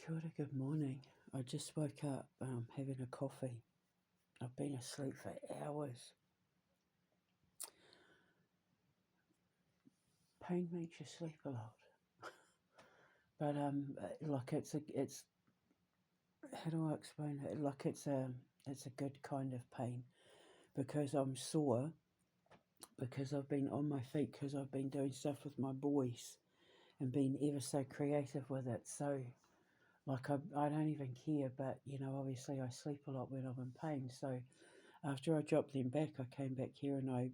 Kia ora, good morning. I just woke up having a coffee. I've been asleep for hours. Pain makes you sleep a lot. But like it's how do I explain it? Like it's a good kind of pain because I'm sore, because I've been on my feet, because I've been doing stuff with my boys and being ever so creative with it. So like I don't even care, but obviously I sleep a lot when I'm in pain. So after I dropped them back, I came back here and I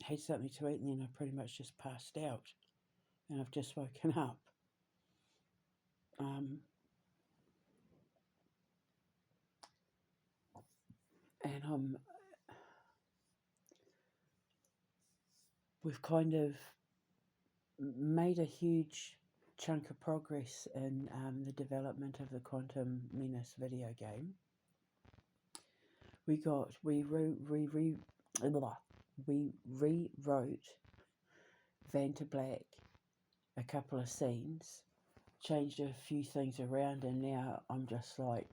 had something to eat, and then I pretty much just passed out, and I've just woken up. And we've kind of made a huge chunk of progress in the development of the Quantum Menace video game. We rewrote Vanta Black a couple of scenes, changed a few things around, and now I'm just like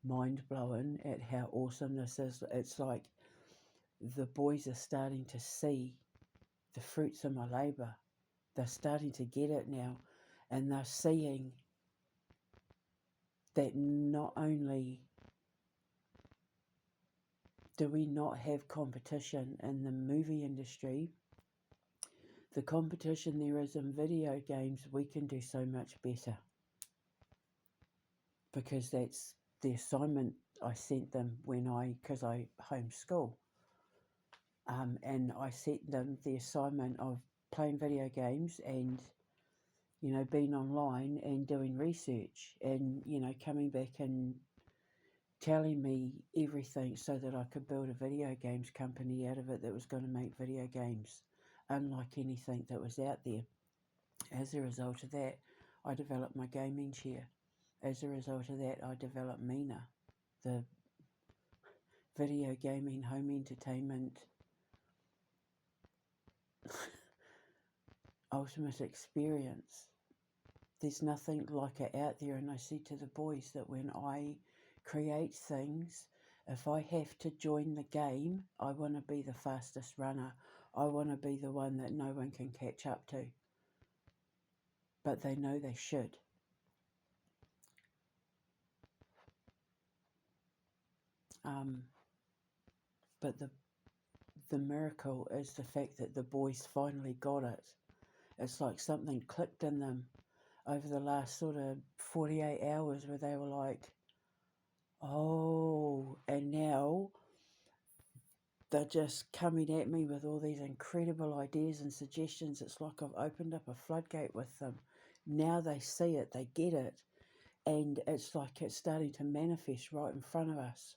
mind blown at how awesome this is. It's like the boys are starting to see the fruits of my labour. They're starting to get it now, and they're seeing that not only do we not have competition in the movie industry, the competition there is in video games, we can do so much better. Because that's the assignment I sent them because I homeschool. And I sent them the assignment of playing video games and, being online and doing research and, coming back and telling me everything so that I could build a video games company out of it that was going to make video games unlike anything that was out there. As a result of that, I developed my gaming chair. As a result of that, I developed Mina, the video gaming home entertainment ultimate experience. There's nothing like it out there, and I said to the boys that when I create things, if I have to join the game, I want to be the fastest runner. I want to be the one that no one can catch up to. But they know they should. But the miracle is the fact that the boys finally got it. It's like something clicked in them over the last sort of 48 hours where they were like, oh, and now they're just coming at me with all these incredible ideas and suggestions. It's like I've opened up a floodgate with them. Now they see it, they get it, and it's like it's starting to manifest right in front of us.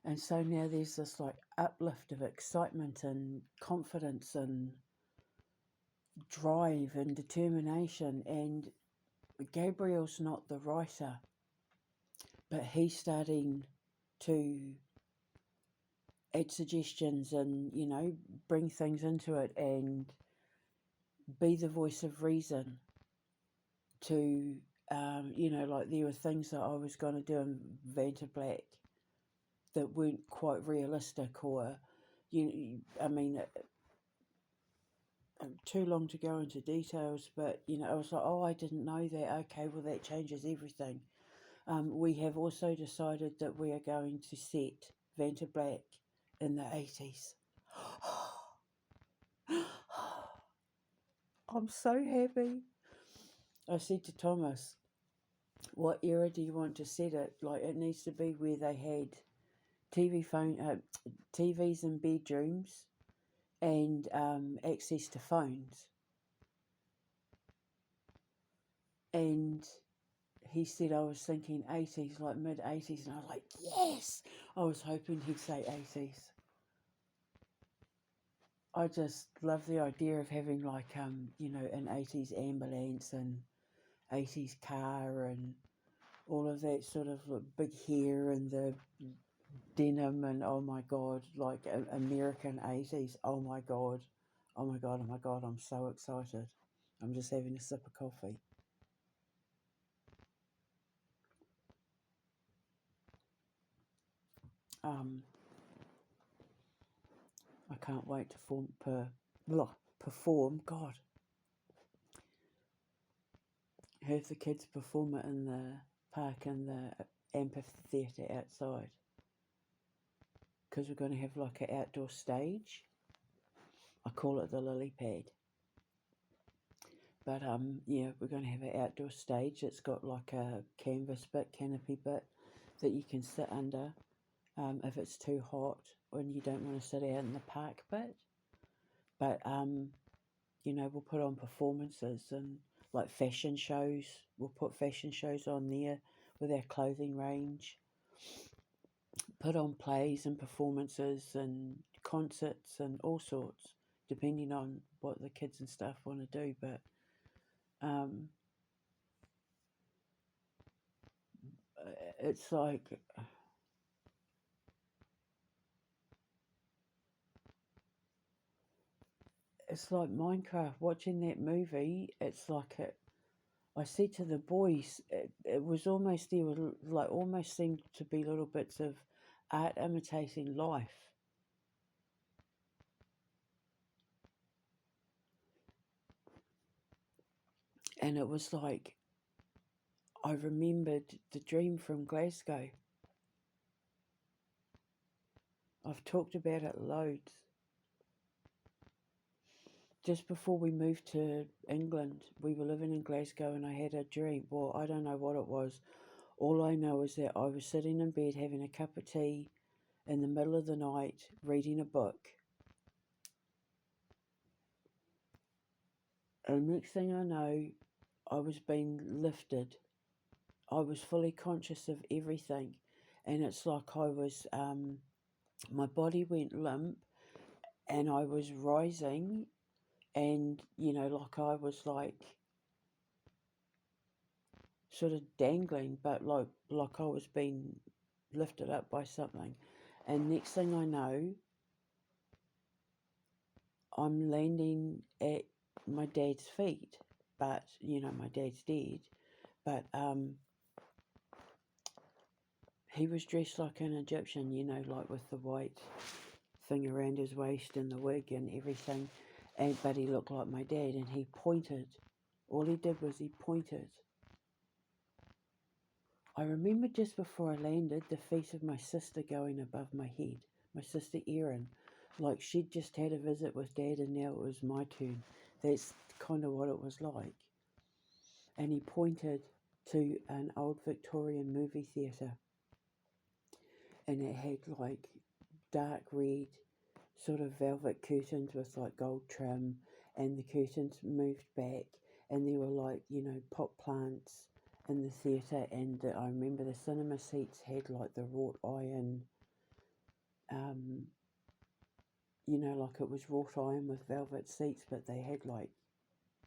And so now there's this like uplift of excitement and confidence and drive and determination. And Gabriel's not the writer, but he's starting to add suggestions and, bring things into it and be the voice of reason to, like there were things that I was going to do in Vanta Black that weren't quite realistic or, too long to go into details, but, I was like, oh, I didn't know that. Okay, well, that changes everything. We have also decided that we are going to set Vanta Black in the 80s. I'm so happy. I said to Thomas, what era do you want to set it? Like, it needs to be where they had TVs in bedrooms and access to phones. And he said I was thinking 80s, like mid-80s, and I was like, yes! I was hoping he'd say 80s. I just love the idea of having like, an 80s ambulance and 80s car and all of that sort of big hair and the denim and oh my God, like American 80s. Oh my God, I'm so excited. I'm just having a sip of coffee. I can't wait to perform, God, have the kids perform it in the park in the amphitheatre outside, because we're going to have like an outdoor stage. I call it the lily pad. But yeah, we're going to have an outdoor stage. It's got like a canvas bit, canopy bit that you can sit under if it's too hot and you don't want to sit out in the park bit. But you know, we'll put on performances and like fashion shows. We'll put fashion shows on there with our clothing range. Put on plays and performances and concerts and all sorts, depending on what the kids and stuff want to do. But it's like Minecraft. Watching that movie, it's like I said to the boys, it was almost, there was like almost seemed to be little bits of art imitating life. And it was like, I remembered the dream from Glasgow. I've talked about it loads. Just before we moved to England, we were living in Glasgow and I had a dream. Well, I don't know what it was. All I know is that I was sitting in bed having a cup of tea in the middle of the night, reading a book. And next thing I know, I was being lifted. I was fully conscious of everything. And it's like I was, my body went limp and I was rising. And, you know, like I was like sort of dangling, but like I was being lifted up by something. And next thing I know, I'm landing at my dad's feet. But, you know, my dad's dead. But he was dressed like an Egyptian, you know, like with the white thing around his waist and the wig and everything. But he looked like my dad, and he pointed. All he did was he pointed. I remember just before I landed, the face of my sister going above my head. My sister Erin. Like she'd just had a visit with Dad and now it was my turn. That's kind of what it was like. And he pointed to an old Victorian movie theatre. And it had like dark red sort of velvet curtains with like gold trim, and the curtains moved back and there were like, you know, pot plants in the theatre. And I remember the cinema seats had like the wrought iron, you know, like it was wrought iron with velvet seats, but they had like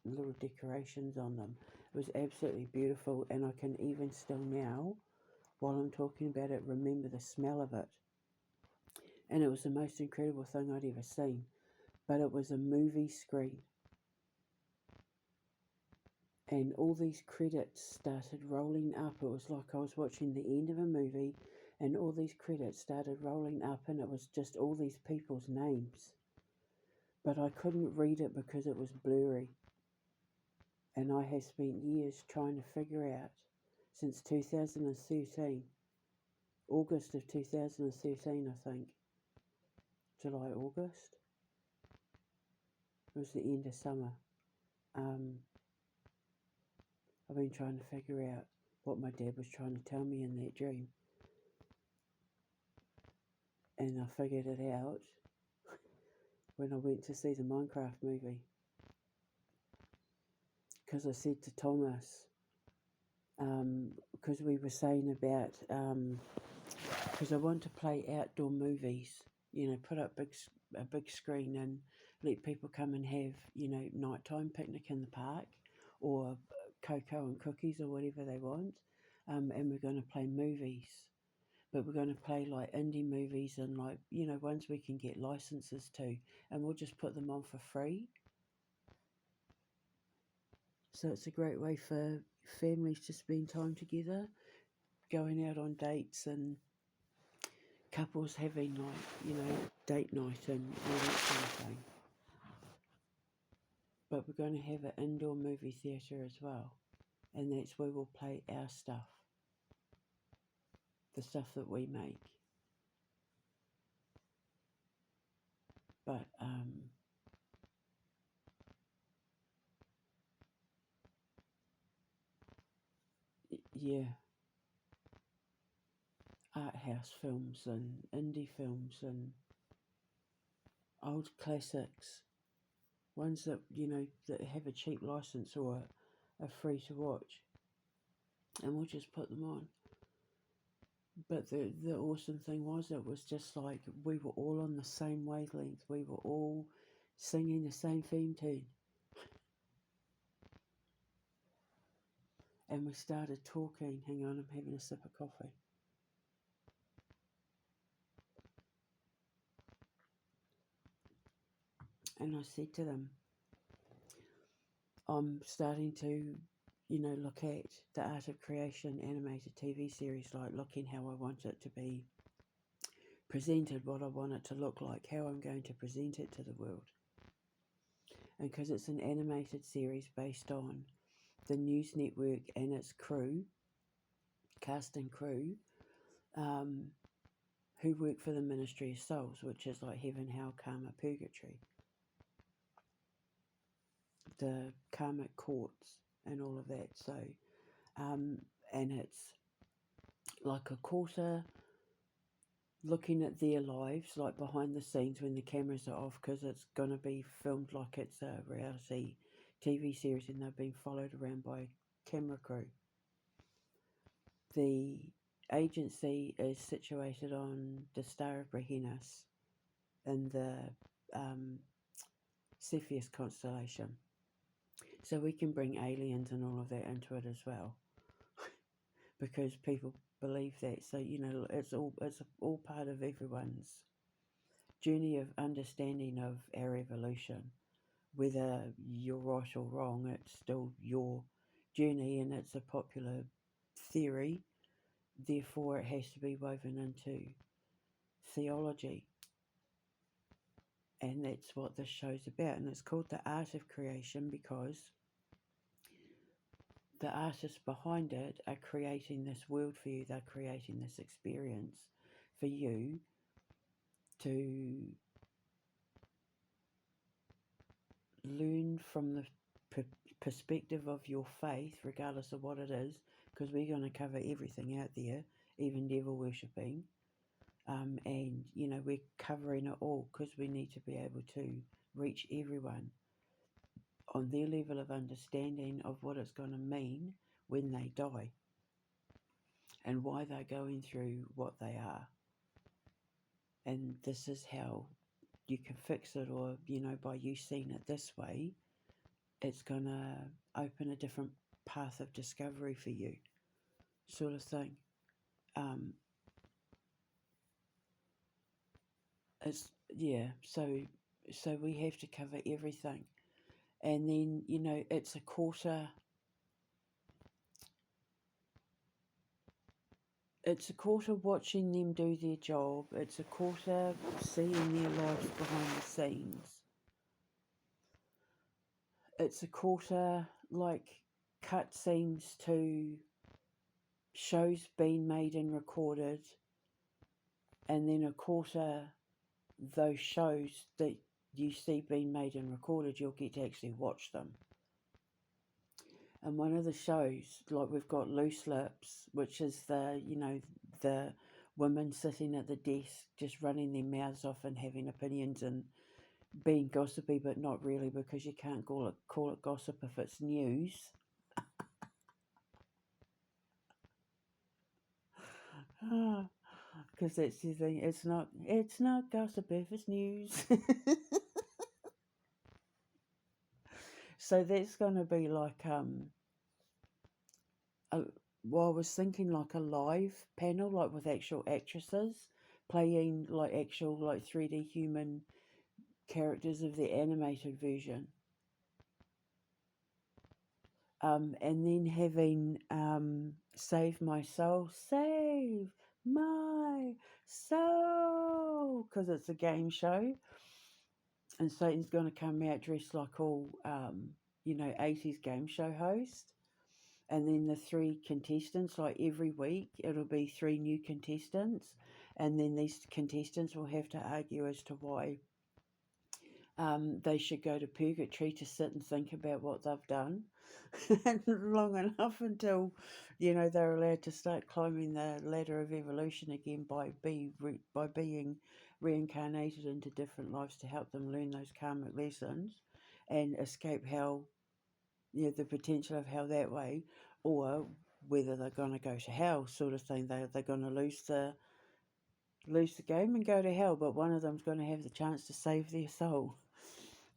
little decorations on them. It was absolutely beautiful, and I can even still now, while I'm talking about it, remember the smell of it. And it was the most incredible thing I'd ever seen. But it was a movie screen. And all these credits started rolling up. It was like I was watching the end of a movie, and all these credits started rolling up, and it was just all these people's names. But I couldn't read it because it was blurry. And I have spent years trying to figure out, since 2013, August of 2013, I think. July, August. It was the end of summer. I've been trying to figure out what my dad was trying to tell me in that dream. And I figured it out when I went to see the Minecraft movie. Because I said to Thomas, because we were saying about, because I want to play outdoor movies, you know, put up a big screen and let people come and have, you know, nighttime picnic in the park, or cocoa and cookies or whatever they want. And we're going to play movies. But we're going to play like indie movies and like, you know, ones we can get licenses to. And we'll just put them on for free. So it's a great way for families to spend time together, going out on dates and couples having date night and all that sort of thing. But we're going to have an indoor movie theatre as well, and that's where we'll play our stuff, the stuff that we make. But yeah, art house films and indie films and old classics, ones that that have a cheap license or are free to watch, and we'll just put them on. But the awesome thing was, it was just like we were all on the same wavelength. We were all singing the same theme tune. And we started talking. Hang on, I'm having a sip of coffee. And I said to them, I'm starting to, look at the Art of Creation animated TV series, like looking how I want it to be presented, what I want it to look like, how I'm going to present it to the world. And because it's an animated series based on the news network and its crew, cast and crew, who work for the Ministry of Souls, which is like heaven, hell, karma, purgatory, the karmic courts and all of that. So, and it's like a quarter looking at their lives, like behind the scenes when the cameras are off, because it's going to be filmed like it's a reality TV series and they've been followed around by a camera crew. The agency is situated on the Star of Brihenas in the Cepheus constellation. So we can bring aliens and all of that into it as well, because people believe that. So it's all part of everyone's journey of understanding of our evolution. Whether you're right or wrong, it's still your journey, and it's a popular theory. Therefore, it has to be woven into theology. And that's what this show's about. And it's called The Art of Creation because the artists behind it are creating this world for you. They're creating this experience for you to learn from the perspective of your faith, regardless of what it is, because we're going to cover everything out there, even devil worshipping. And, we're covering it all because we need to be able to reach everyone on their level of understanding of what it's going to mean when they die and why they're going through what they are. And this is how you can fix it, or, by you seeing it this way, it's going to open a different path of discovery for you, sort of thing. So we have to cover everything. And then, it's a quarter watching them do their job. It's a quarter seeing their lives behind the scenes. It's a quarter like cut scenes to shows being made and recorded, and then a quarter those shows that you see being made and recorded, you'll get to actually watch them. And one of the shows, like we've got Loose Lips, which is the women sitting at the desk just running their mouths off and having opinions and being gossipy, but not really, because you can't call it gossip if it's news. Because that's the thing, it's not gossip if it's news. So that's going to be like I was thinking like a live panel, like with actual actresses playing like actual like 3D human characters of the animated version. And then having Save My Soul, Save my soul, because it's a game show, and Satan's going to come out dressed like all, 80s game show host. And then the three contestants, like every week, it'll be three new contestants, and then these contestants will have to argue as to why they should go to purgatory to sit and think about what they've done long enough until, they're allowed to start climbing the ladder of evolution again by being reincarnated into different lives to help them learn those karmic lessons and escape hell, the potential of hell that way, or whether they're going to go to hell, sort of thing. They're going to lose the game and go to hell, but one of them's going to have the chance to save their soul.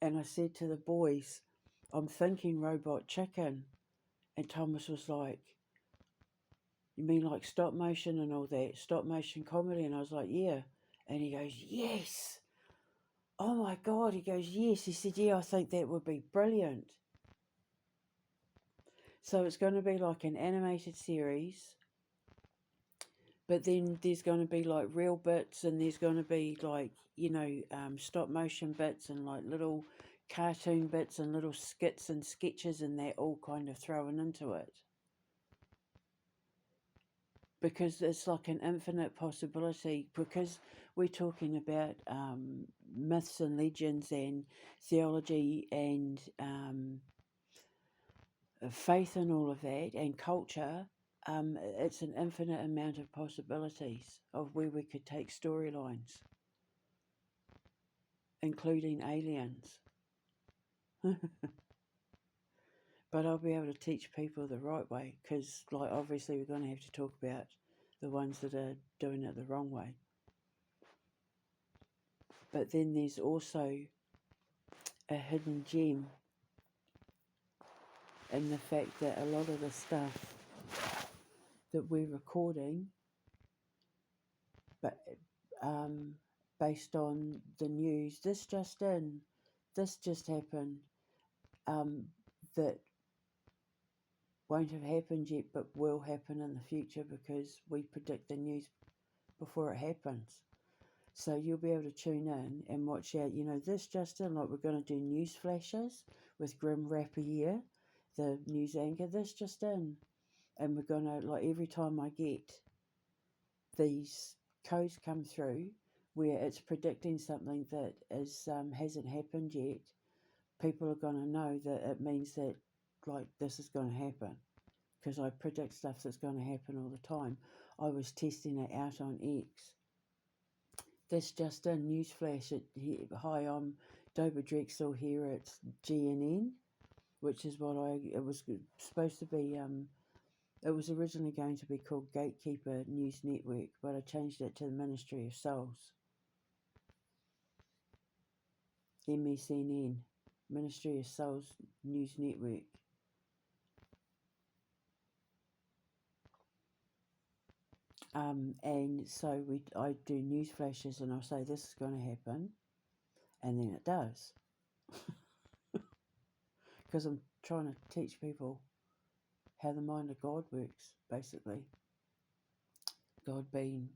And I said to the boys, I'm thinking Robot Chicken. And Thomas was like, you mean like stop motion and all that, stop motion comedy? And I was like, yeah. And he goes, yes. Oh my God. He goes, yes. He said, yeah, I think that would be brilliant. So it's going to be like an animated series, but then there's going to be like real bits, and there's going to be like, stop motion bits and like little cartoon bits and little skits and sketches and that all kind of thrown into it. Because it's like an infinite possibility, because we're talking about myths and legends and theology and faith and all of that and culture. It's an infinite amount of possibilities of where we could take storylines, including aliens. But I'll be able to teach people the right way, because like obviously we're going to have to talk about the ones that are doing it the wrong way. But then there's also a hidden gem in the fact that a lot of the stuff that we're recording, but based on the news, this just happened, that won't have happened yet but will happen in the future, because we predict the news before it happens. So you'll be able to tune in and watch out, this just in, like we're going to do news flashes with Grim Rappier, the news anchor, this just in. And we're going to, like every time I get these codes come through where it's predicting something that hasn't happened yet, people are going to know that it means that like this is going to happen, because I predict stuff that's going to happen all the time. I was testing it out on X. This just a newsflash. Hi, I'm Dober Drexel here at GNN, which is what it was supposed to be. It was originally going to be called Gatekeeper News Network, but I changed it to the Ministry of Souls. MECNN, Ministry of Souls News Network. And so I do news flashes, and I'll say this is going to happen, and then it does. Because I'm trying to teach people how the mind of God works, basically. God being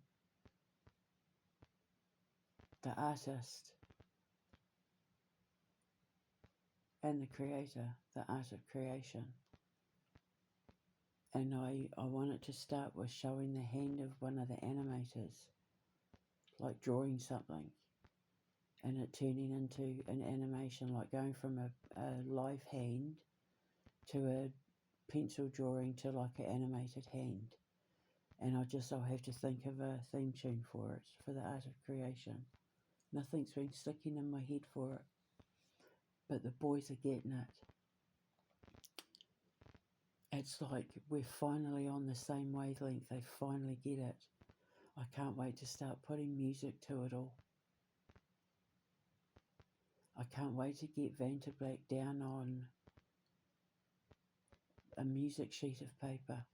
the artist and the creator, the art of creation. And I wanted to start with showing the hand of one of the animators, like drawing something, and it turning into an animation, like going from a live hand to a pencil drawing to like an animated hand. And I'll have to think of a theme tune for it, for the art of creation. Nothing's been sticking in my head for it, but the boys are getting it. It's like we're finally on the same wavelength. They finally get it. I can't wait to start putting music to it all. I can't wait to get Vantablack down on a music sheet of paper.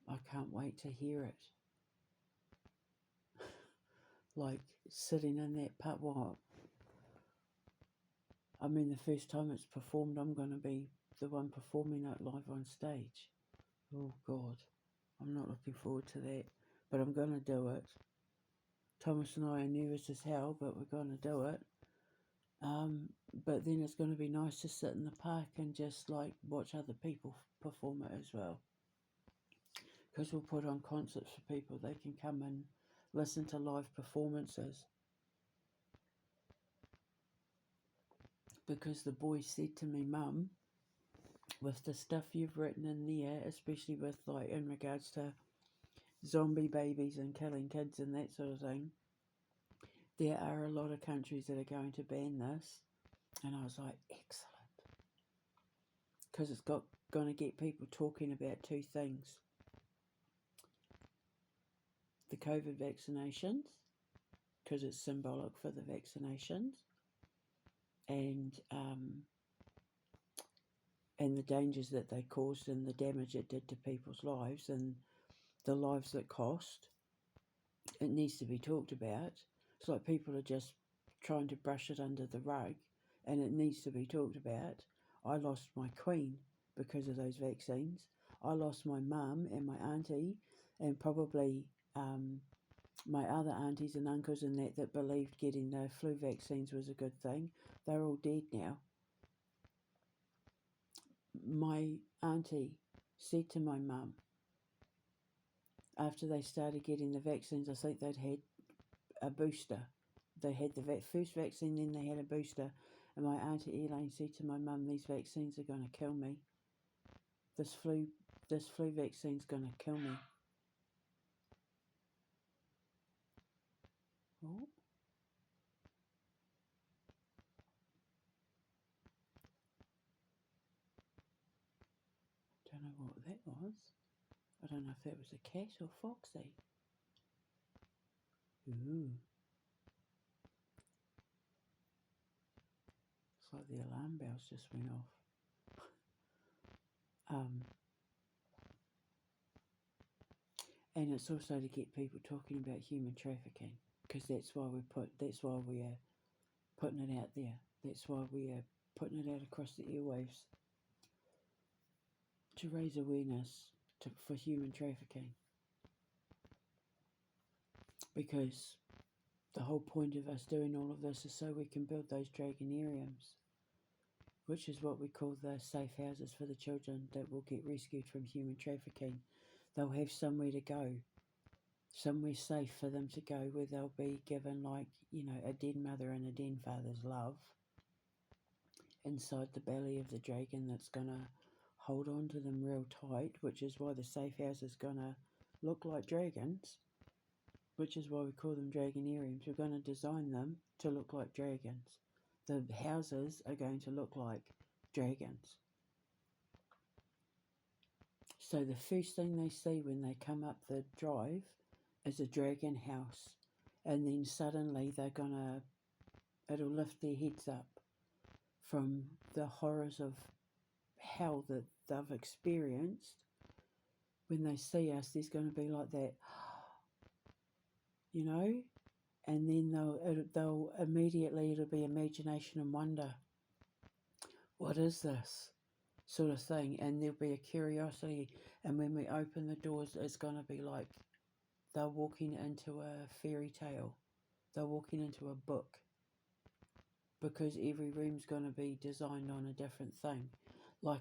I can't wait to hear it. Like sitting in that part. Well, I mean, the first time it's performed, I'm going to be the one performing it live on stage. Oh God, I'm not looking forward to that, but I'm going to do it. Thomas and I are nervous as hell, but we're going to do it. But then it's going to be nice to sit in the park and just like watch other people perform it as well. Because we'll put on concerts for people. They can come and listen to live performances. Because the boy said to me, Mum, with the stuff you've written in there, especially with like in regards to zombie babies and killing kids and that sort of thing, there are a lot of countries that are going to ban this. And I was like, excellent. Because it's going to get people talking about two things. The COVID vaccinations, because it's symbolic for the vaccinations, and the dangers that they caused and the damage it did to people's lives and the lives that cost. It needs to be talked about. It's like people are just trying to brush it under the rug, and it needs to be talked about. I lost my queen because of those vaccines. I lost my mum and my auntie, and probably my other aunties and uncles and that believed getting the flu vaccines was a good thing. They're all dead now. My auntie said to my mum, after they started getting the vaccines, I think they'd had a booster. They had the first vaccine, then they had a booster. And my auntie Elaine said to my mum, these vaccines are going to kill me. This flu vaccine's going to kill me. Oh. Don't know what that was. I don't know if that was a cat or Foxy. Ooh. It's like the alarm bells just went off. And it's also to get people talking about human trafficking, because that's why we are putting it out there. That's why we are putting it out across the airwaves, to raise awareness for human trafficking. Because the whole point of us doing all of this is so we can build those dragonariums, which is what we call the safe houses for the children that will get rescued from human trafficking. They'll have somewhere to go, somewhere safe for them to go, where they'll be given, like, a den mother and a den father's love inside the belly of the dragon that's going to hold on to them real tight, which is why the safe house is going to look like dragons, which is why we call them dragonariums. We're going to design them to look like dragons. The houses are going to look like dragons. So the first thing they see when they come up the drive is a dragon house. And then suddenly it'll lift their heads up from the horrors of hell that they've experienced. When they see us, there's going to be like that, and then they'll immediately, it'll be imagination and wonder. What is this sort of thing? And there'll be a curiosity. And when we open the doors, it's going to be like they're walking into a fairy tale. They're walking into a book. Because every room's going to be designed on a different thing. There's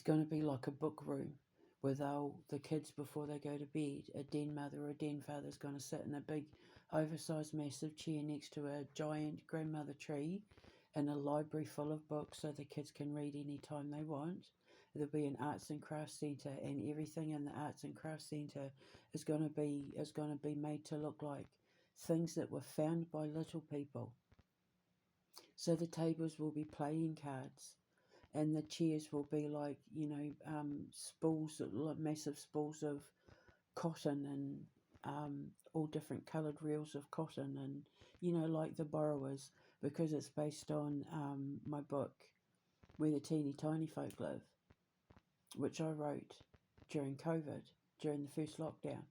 going to be like a book room where the kids, before they go to bed, a den mother or a den father's going to sit in a big oversized massive chair next to a giant grandmother tree in a library full of books so the kids can read any time they want. There'll be an arts and crafts centre, and everything in the arts and crafts centre is going to be made to look like things that were found by little people. So the tables will be playing cards, and the chairs will be like, spools, like massive spools of cotton, and all different coloured reels of cotton, and like the borrowers, because it's based on my book Where the Teeny Tiny Folk Live, which I wrote during COVID, during the first lockdown.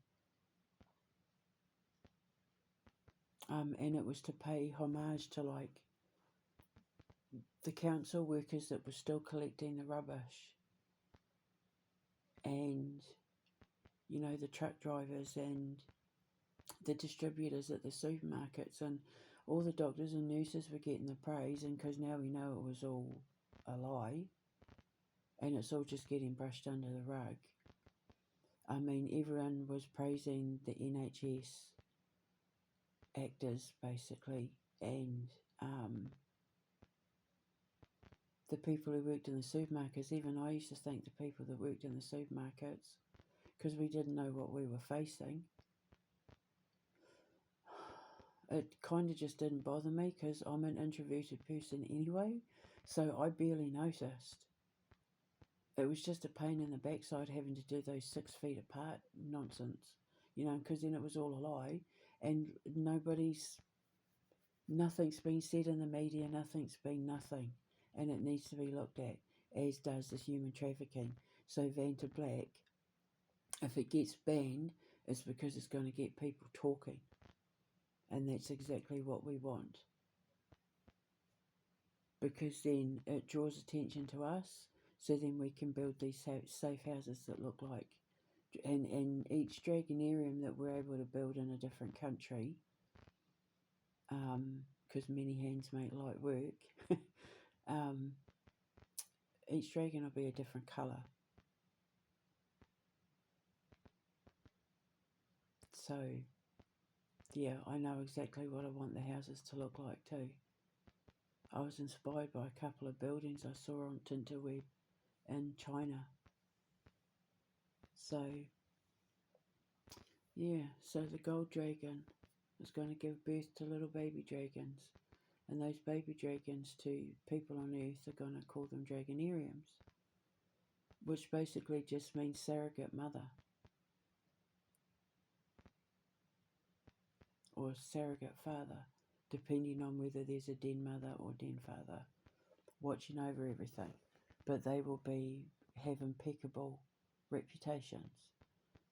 And it was to pay homage to like the council workers that were still collecting the rubbish, and the truck drivers and the distributors at the supermarkets, and all the doctors and nurses were getting the praise, and because now we know it was all a lie and it's all just getting brushed under the rug. I mean, everyone was praising the NHS actors basically, and the people who worked in the supermarkets. Even I used to thank the people that worked in the supermarkets, because we didn't know what we were facing. It kind of just didn't bother me because I'm an introverted person anyway, so I barely noticed. It was just a pain in the backside having to do those 6 feet apart nonsense, because then it was all a lie, and nothing's been said in the media, nothing's been nothing, and it needs to be looked at, as does the human trafficking. So Vanta Black, if it gets banned, it's because it's going to get people talking, and that's exactly what we want, because then it draws attention to us, so then we can build these safe houses that look like, and each dragonarium that we're able to build in a different country, because many hands make light work, each dragon will be a different colour. So, yeah, I know exactly what I want the houses to look like too. I was inspired by a couple of buildings I saw on Tinterweb in China. So, yeah, so the gold dragon is going to give birth to little baby dragons, and those baby dragons to people on Earth are going to call them dragonariums, which basically just means surrogate mother, or surrogate father, depending on whether there's a den mother or den father watching over everything. But they will have impeccable reputations.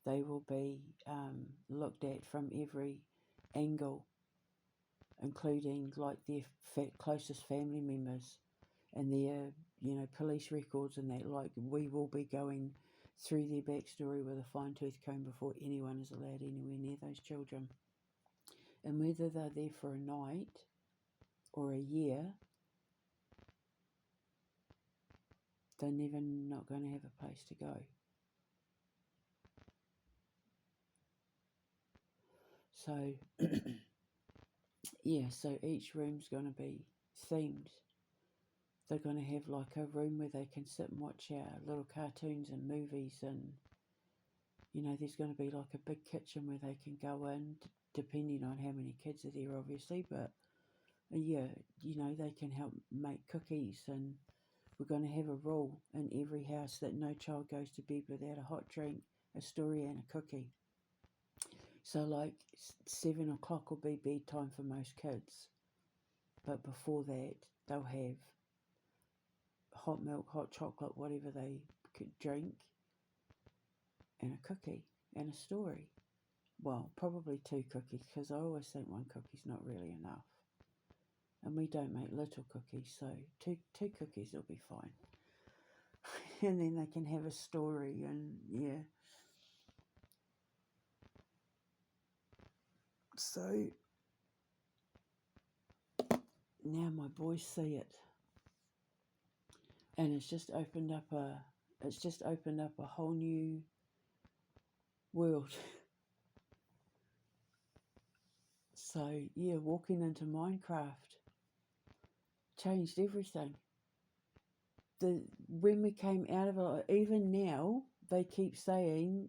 They will be looked at from every angle, including like their closest family members and their police records and that. Like, we will be going through their backstory with a fine-tooth comb before anyone is allowed anywhere near those children. And whether they're there for a night or a year, they're never not going to have a place to go. So, yeah, so each room's going to be themed. They're going to have like a room where they can sit and watch little cartoons and movies, and there's going to be like a big kitchen where they can go in, depending on how many kids are there, obviously, but yeah, they can help make cookies, and we're going to have a rule in every house that no child goes to bed without a hot drink, a story and a cookie. So like 7 o'clock will be bedtime for most kids, but before that they'll have hot milk, hot chocolate, whatever they could drink, and a cookie and a story. Well, probably 2 cookies, because I always think 1 cookie's not really enough, and we don't make little cookies, so two cookies will be fine. And then they can have a story, and yeah. So now my boys see it, and it's just opened up a whole new world. So yeah, walking into Minecraft changed everything. When we came out of it, even now they keep saying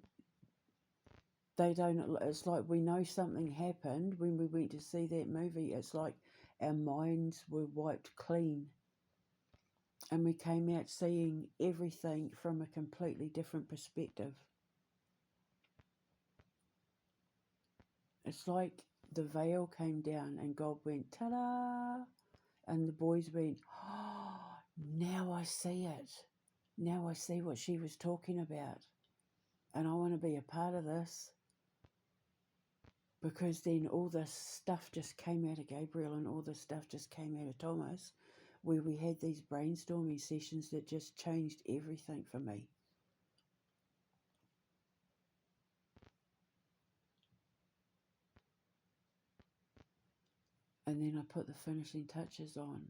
they don't. It's like we know something happened when we went to see that movie. It's like our minds were wiped clean, and we came out seeing everything from a completely different perspective. It's like the veil came down and God went, ta-da! And the boys went, oh, now I see it. Now I see what she was talking about. And I want to be a part of this. Because then all this stuff just came out of Gabriel, and all this stuff just came out of Thomas, where we had these brainstorming sessions that just changed everything for me. And then I put the finishing touches on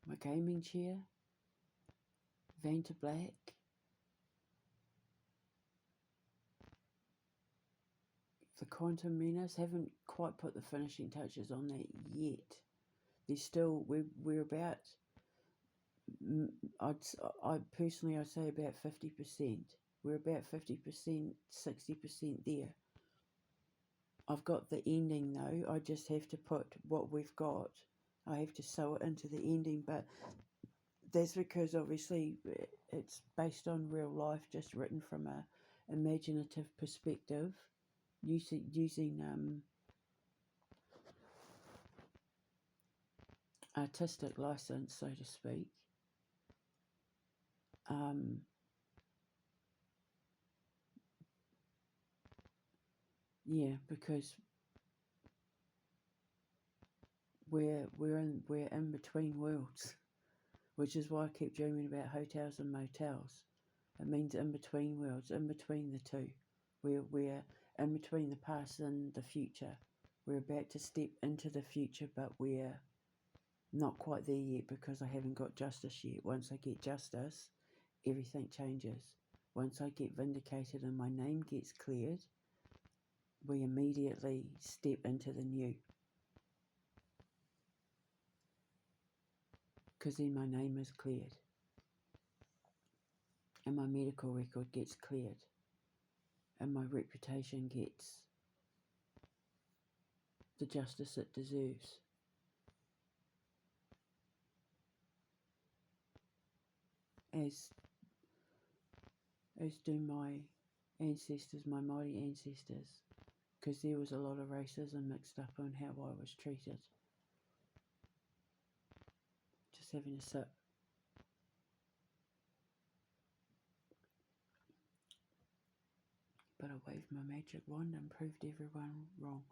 my gaming chair, Vanta Black, the Quantum Menace. Haven't quite put the finishing touches on that yet. There's still, we're about, I'd say about 50%. We're about 50%, 60% there. I've got the ending though. I just have to put what we've got. I have to sew it into the ending, but that's because obviously it's based on real life, just written from a imaginative perspective, using artistic license, so to speak. Yeah, because we're in between worlds, which is why I keep dreaming about hotels and motels. It means in between worlds, in between the two. We're in between the past and the future. We're about to step into the future, but we're not quite there yet because I haven't got justice yet. Once I get justice, everything changes. Once I get vindicated and my name gets cleared, we immediately step into the new. Because then my name is cleared. And my medical record gets cleared. And my reputation gets the justice it deserves. As do my ancestors, my Māori ancestors, because there was a lot of racism mixed up on how I was treated. Just having a sip. But I waved my magic wand and proved everyone wrong.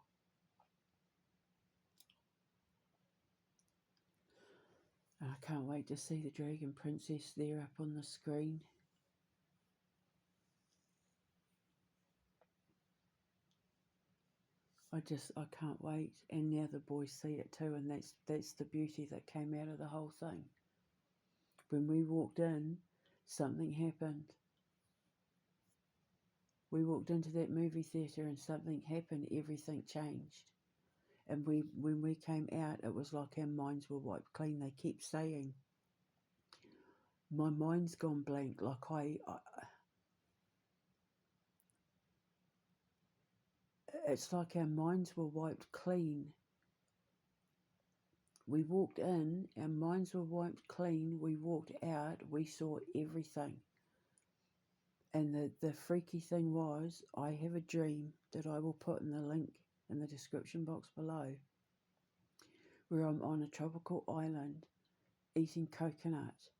And I can't wait to see the Dragon Princess there up on the screen. I can't wait. And now the boys see it too, and that's the beauty that came out of the whole thing. When we walked in, something happened. We walked into that movie theatre and something happened, everything changed. And when we came out, it was like our minds were wiped clean. They kept saying, my mind's gone blank, like it's like our minds were wiped clean. We walked in, our minds were wiped clean, we walked out, we saw everything. And the freaky thing was, I have a dream that I will put in the link in the description box below, where I'm on a tropical island eating coconut.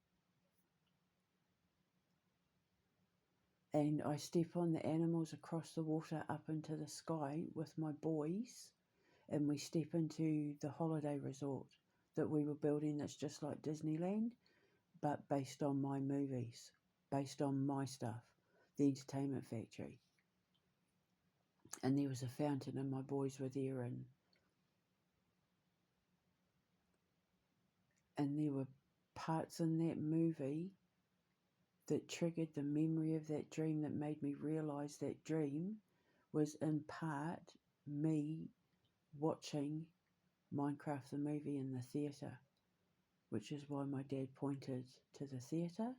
And I step on the animals across the water up into the sky with my boys, and we step into the holiday resort that we were building that's just like Disneyland, but based on my movies, based on my stuff, the entertainment factory. And there was a fountain and my boys were there, and there were parts in that movie that triggered the memory of that dream that made me realise that dream was in part me watching Minecraft the movie in the theatre, which is why my dad pointed to the theatre,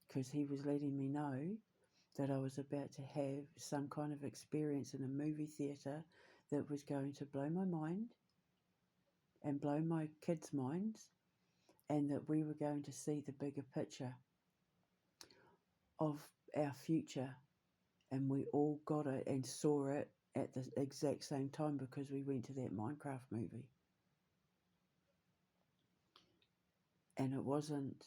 because he was letting me know that I was about to have some kind of experience in a movie theatre that was going to blow my mind and blow my kids' minds, and that we were going to see the bigger picture of our future. And we all got it and saw it at the exact same time because we went to that Minecraft movie. And it wasn't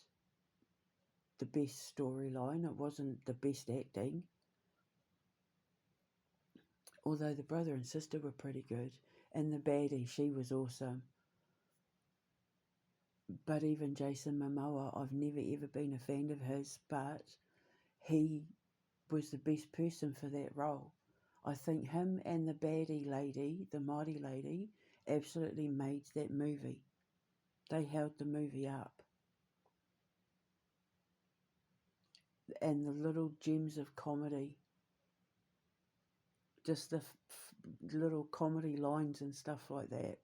the best storyline, it wasn't the best acting, although the brother and sister were pretty good, and the baddie, she was awesome. But even Jason Momoa, I've never ever been a fan of his, but he was the best person for that role. I think him and the baddie lady, the Māori lady, absolutely made that movie. They held the movie up. And the little gems of comedy, just the little comedy lines and stuff like that,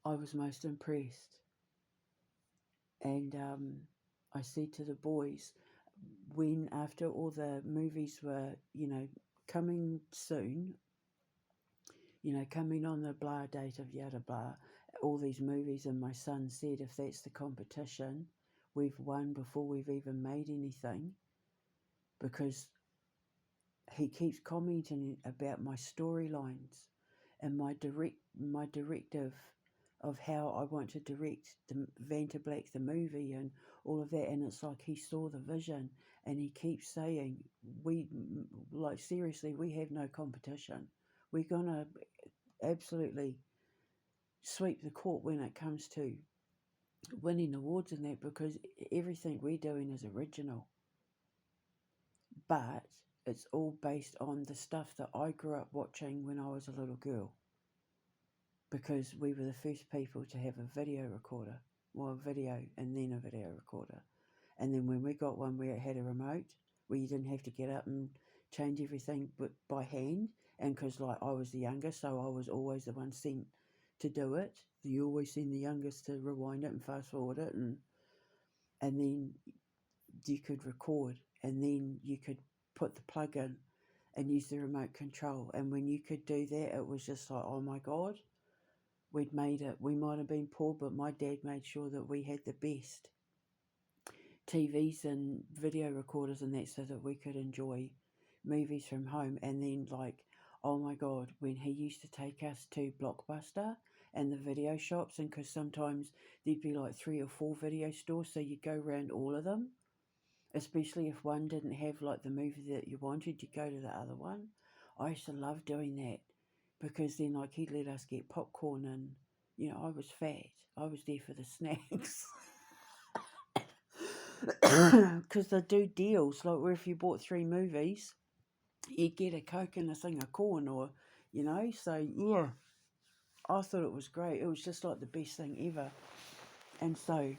I was most impressed. And I said to the boys, when after all the movies were, coming soon, coming on the blah date of yada blah, all these movies, and my son said, if that's the competition, we've won before we've even made anything, because he keeps commenting about my storylines and my directive of how I want to direct the Vanta Black the movie and all of that, and it's like he saw the vision, and he keeps saying, seriously, we have no competition. We're gonna absolutely sweep the court when it comes to winning awards and that, because everything we're doing is original. But it's all based on the stuff that I grew up watching when I was a little girl, because we were the first people to have a video recorder, well, a video and then a video recorder. And then when we got one where it had a remote, where you didn't have to get up and change everything but by hand, and because I was the youngest, so I was always the one sent to do it. You always send the youngest to rewind it and fast forward it, and then you could record, and then you could put the plug in and use the remote control. And when you could do that, it was just like, oh my God, we'd made it. We might have been poor, but my dad made sure that we had the best TVs and video recorders and that, so that we could enjoy movies from home. And then oh my God, when he used to take us to Blockbuster and the video shops, and because sometimes there'd be 3 or 4 video stores, so you'd go around all of them, especially if one didn't have the movie that you wanted, you go to the other one. I used to love doing that, because then he'd let us get popcorn, and I was fat. I was there for the snacks. Because they do deals, where if you bought 3 movies, you'd get a Coke and a thing of corn, or so yeah, I thought it was great. It was just the best thing ever. And so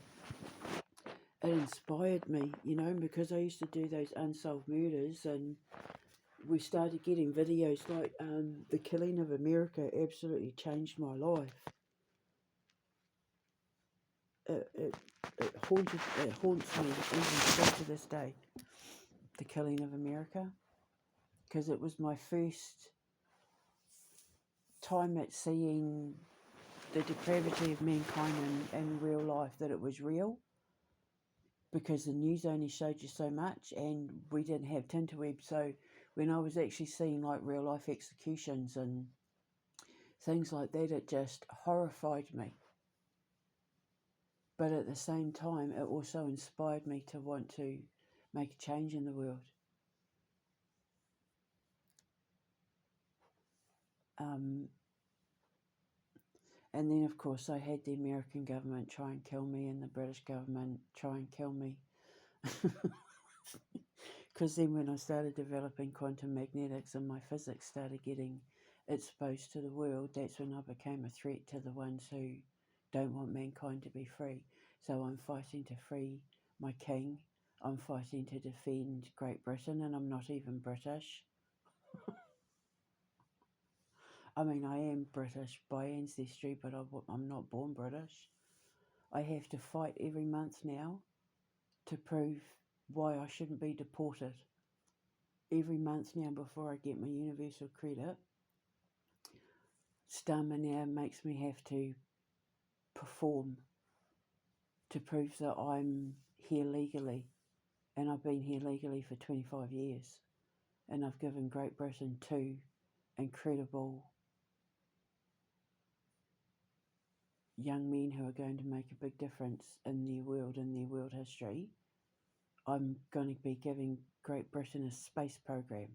it inspired me, because I used to do those unsolved murders, and we started getting videos The Killing of America absolutely changed my life. It haunts me even still to this day, The Killing of America, because it was my first time at seeing the depravity of mankind in real life, that it was real, because the news only showed you so much, and we didn't have tinterweb. So when I was actually seeing real life executions and things like that, it just horrified me. But at the same time, it also inspired me to want to make a change in the world. And then, of course, I had the American government try and kill me, and the British government try and kill me. Because then when I started developing quantum magnetics and my physics started getting exposed to the world, that's when I became a threat to the ones who don't want mankind to be free. So I'm fighting to free my king. I'm fighting to defend Great Britain, and I'm not even British. I mean, I am British by ancestry, but I'm not born British. I have to fight every month now to prove why I shouldn't be deported. Every month now, before I get my universal credit, Starmer now makes me have to perform to prove that I'm here legally. And I've been here legally for 25 years. And I've given Great Britain 2 incredible young men who are going to make a big difference in their world history. I'm going to be giving Great Britain a space program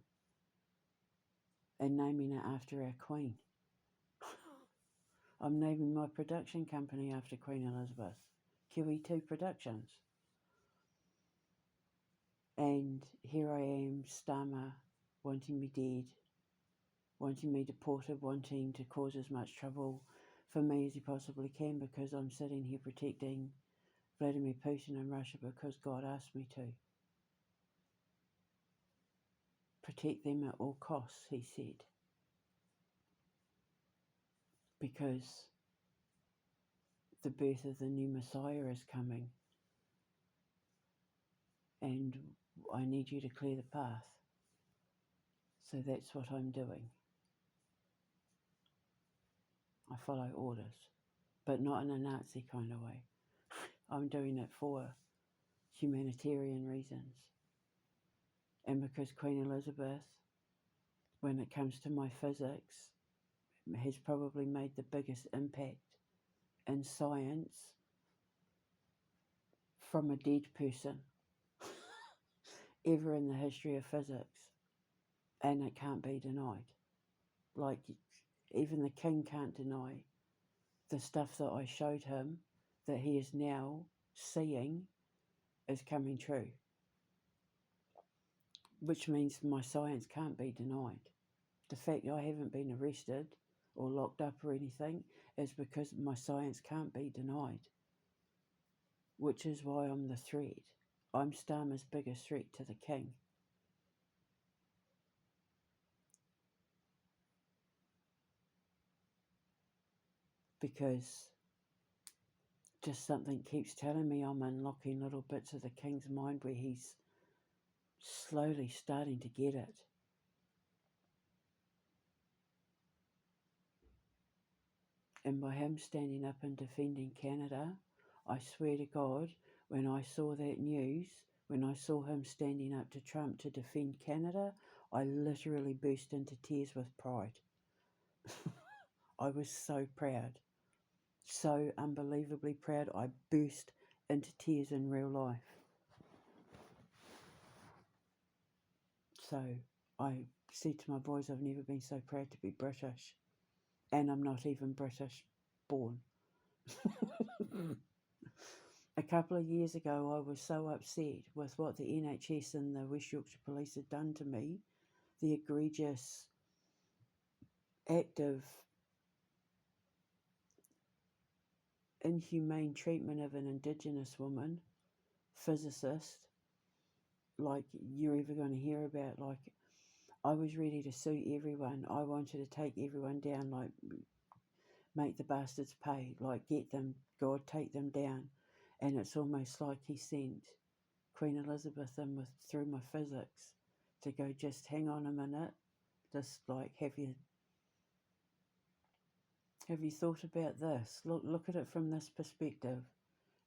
and naming it after our Queen. I'm naming my production company after Queen Elizabeth, QE2 Productions. And here I am, Starmer, wanting me dead, wanting me deported, wanting to cause as much trouble for me as he possibly can, because I'm sitting here protecting Vladimir Putin and Russia because God asked me to. Protect them at all costs, he said. Because the birth of the new Messiah is coming. And I need you to clear the path. So that's what I'm doing. I follow orders, but not in a Nazi kind of way. I'm doing it for humanitarian reasons. And because Queen Elizabeth, when it comes to my physics, has probably made the biggest impact in science from a dead person ever in the history of physics. And it can't be denied. Like, even the king can't deny the stuff that I showed him that he is now seeing is coming true. Which means my science can't be denied. The fact I haven't been arrested or locked up or anything is because my science can't be denied. Which is why I'm the threat. I'm Starmer's biggest threat to the king. Because just something keeps telling me I'm unlocking little bits of the king's mind where he's slowly starting to get it. And by him standing up and defending Canada, I swear to God, when I saw that news, when I saw him standing up to Trump to defend Canada, I literally burst into tears with pride. I was so proud. So unbelievably proud, I burst into tears in real life. So I said to my boys, I've never been so proud to be British. And I'm not even British born. A couple of years ago, I was so upset with what the NHS and the West Yorkshire Police had done to me, the egregious act of inhumane treatment of an Indigenous woman, physicist, like you're ever going to hear about. Like, I was ready to sue everyone. I wanted to take everyone down, like, make the bastards pay, like, get them, God, take them down. And it's almost like he sent Queen Elizabeth in with through my physics to go, just hang on a minute, just like, have you thought about this? Look at it from this perspective.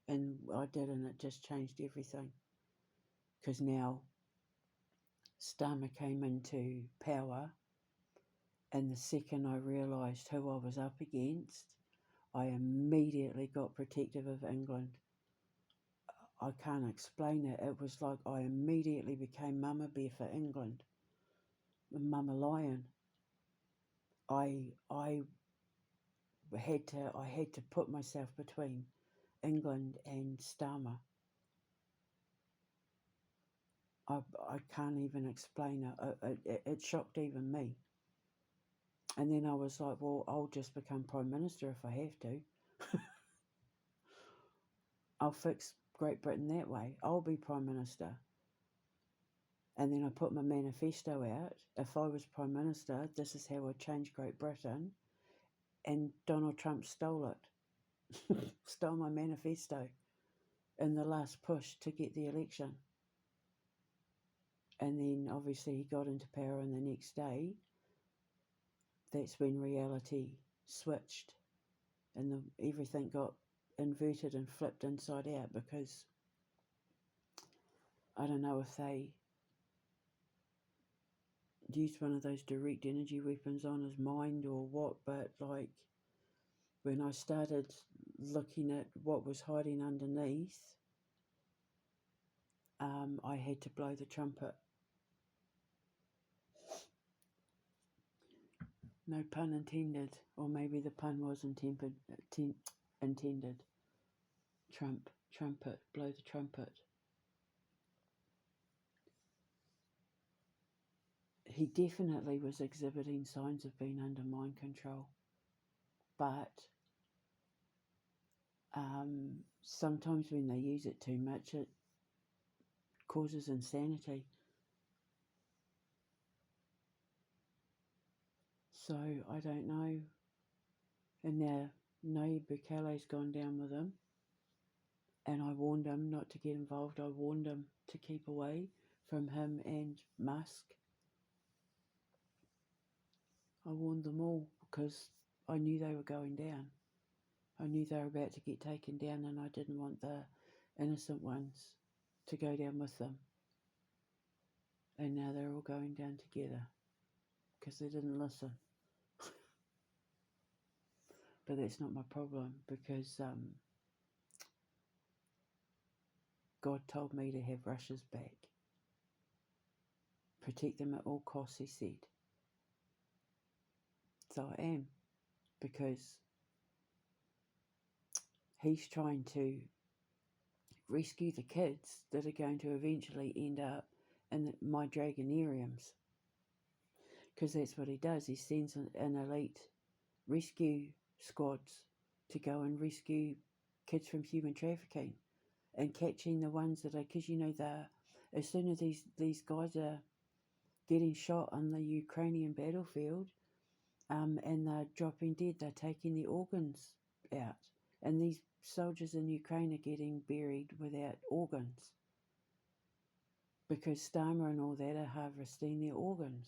And I did, and it just changed everything. Because now Starmer came into power, and the second I realised who I was up against, I immediately got protective of England. I can't explain it. It was like I immediately became Mama Bear for England, Mama Lion. I had to put myself between England and Starmer. I can't even explain it. It shocked even me. And then I was like, well, I'll just become Prime Minister if I have to. I'll fix Great Britain that way. I'll be Prime Minister. And then I put my manifesto out. If I was Prime Minister, this is how I'd change Great Britain. And Donald Trump stole it. Stole my manifesto in the last push to get the election. And then obviously he got into power, and the next day, that's when reality switched and everything got inverted and flipped inside out, because I don't know if they used one of those direct energy weapons on his mind or what, but like when I started looking at what was hiding underneath, I had to blow the trumpet. No pun intended, or maybe the pun was intended. Trumpet, blow the trumpet. He definitely was exhibiting signs of being under mind control, but sometimes when they use it too much, it causes insanity. So I don't know. And now Nayib Bukele's gone down with him, and I warned him not to get involved. I warned him to keep away from him and Musk. I warned them all because I knew they were going down. I knew they were about to get taken down, and I didn't want the innocent ones to go down with them. And now they're all going down together because they didn't listen. But that's not my problem, because God told me to have Russia's back. Protect them at all costs, he said. So I am, because he's trying to rescue the kids that are going to eventually end up in my dragonariums. Because that's what he does. He sends an elite rescue squads to go and rescue kids from human trafficking, and catching the ones that are, because as soon as these guys are getting shot on the Ukrainian battlefield, and they're dropping dead, they're taking the organs out, and these soldiers in Ukraine are getting buried without organs because Starmer and all that are harvesting their organs.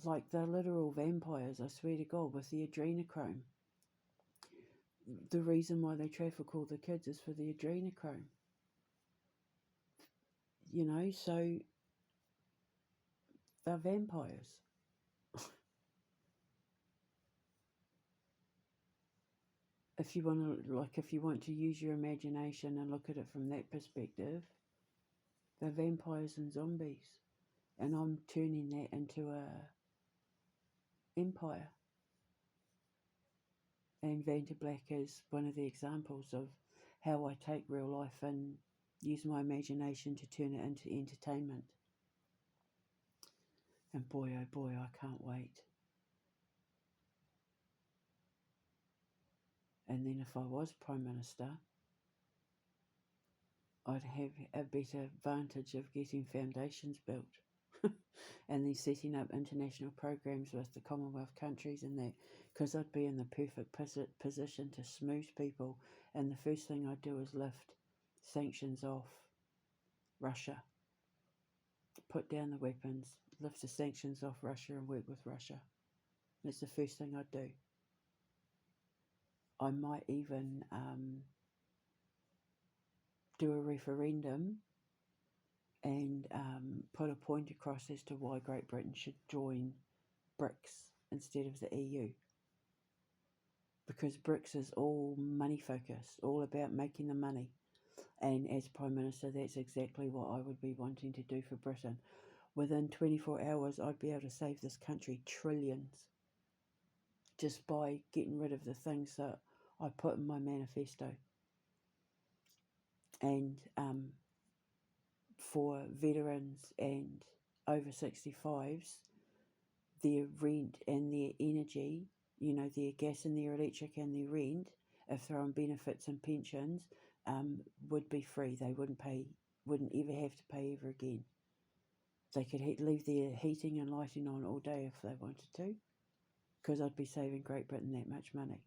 Like they're literal vampires, I swear to God, with the adrenochrome. The reason why they traffic all the kids is for the adrenochrome. So they're vampires. If you want to use your imagination and look at it from that perspective, they're vampires and zombies. And I'm turning that into a empire. And Vantablack is one of the examples of how I take real life and use my imagination to turn it into entertainment. And boy, oh boy, I can't wait. And then if I was Prime Minister, I'd have a better advantage of getting foundations built and then setting up international programs with the Commonwealth countries and that, because I'd be in the perfect position to smooth people. And the first thing I'd do is lift sanctions off Russia. Put down the weapons, lift the sanctions off Russia and work with Russia. That's the first thing I'd do. I might even do a referendum and put a point across as to why Great Britain should join BRICS instead of the EU. Because BRICS is all money focused, all about making the money. And as Prime Minister, that's exactly what I would be wanting to do for Britain. Within 24 hours, I'd be able to save this country trillions just by getting rid of the things that I put in my manifesto. And for veterans and over 65s, their rent and their energy, their gas and their electric and their rent, if they're on benefits and pensions, would be free. They wouldn't ever have to pay ever again. They could leave their heating and lighting on all day if they wanted to, because I'd be saving Great Britain that much money.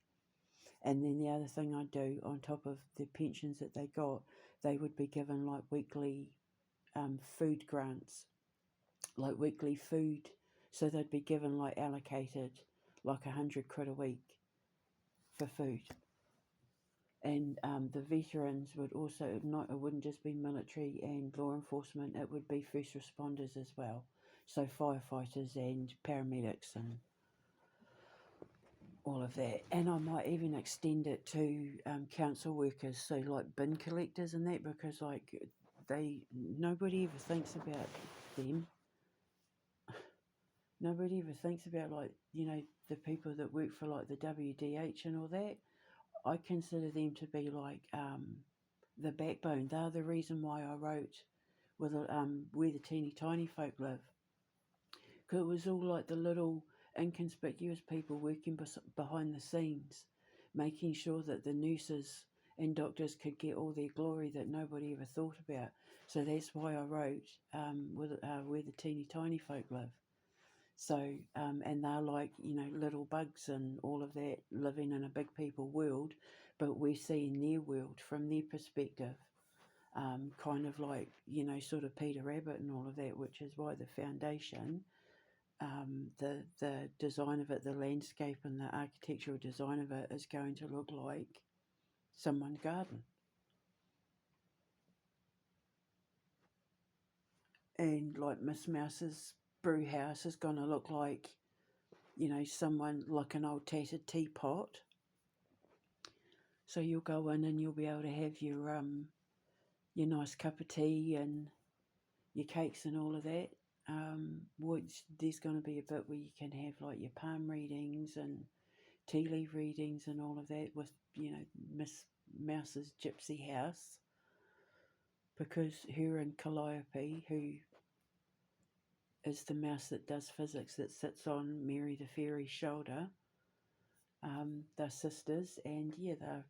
And then the other thing I'd do, on top of the pensions that they got, they would be given like weekly food grants, like weekly food. So they'd be given like allocated like 100 quid a week for food. And the veterans would also, it wouldn't just be military and law enforcement, it would be first responders as well. So firefighters and paramedics and all of that. And I might even extend it to council workers, so like bin collectors and that, because nobody ever thinks about them. Nobody ever thinks about, like, you know, the people that work for like the WDH and all that. I consider them to be like the backbone. They're the reason why I wrote with where the teeny tiny folk live, because it was all like the little inconspicuous people working behind the scenes, making sure that the nurses and doctors could get all their glory that nobody ever thought about. So that's why I wrote where the teeny tiny folk live. So, and they're like, you know, little bugs and all of that living in a big people world, but we're seeing their world from their perspective, kind of like, you know, sort of Peter Rabbit and all of that, which is why the foundation, the design of it, the landscape and the architectural design of it is going to look like someone's garden. And like Miss Mouse's brew house is going to look like, you know, someone like an old tattered teapot. So you'll go in and you'll be able to have your nice cup of tea and your cakes and all of that. Which there's going to be a bit where you can have like your palm readings and tea leaf readings and all of that with, you know, Miss Mouse's gypsy house, because her and Calliope, who is the mouse that does physics that sits on Mary the Fairy's shoulder, they're sisters, and yeah, they're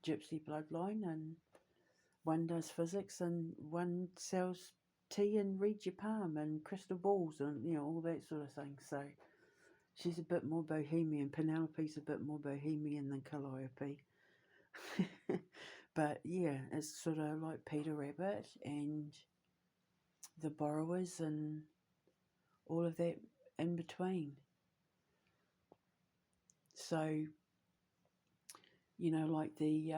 gypsy bloodline, and one does physics and one sells tea and reads your palm and crystal balls and, you know, all that sort of thing. So she's a bit more bohemian. Penelope's a bit more bohemian than Calliope. But yeah, it's sort of like Peter Rabbit and the borrowers and all of that in between. So, you know, like the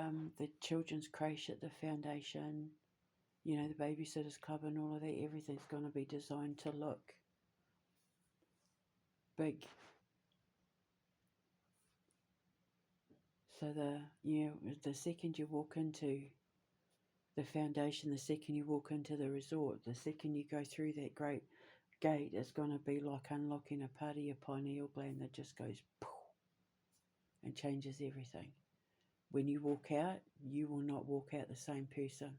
children's creche at the foundation, you know, the babysitters club and all of that, everything's going to be designed to look big. So the second you walk into the foundation, the second you walk into the resort, the second you go through that great gate, it's going to be like unlocking a part of your pineal gland that just goes poof and changes everything. When you walk out, you will not walk out the same person.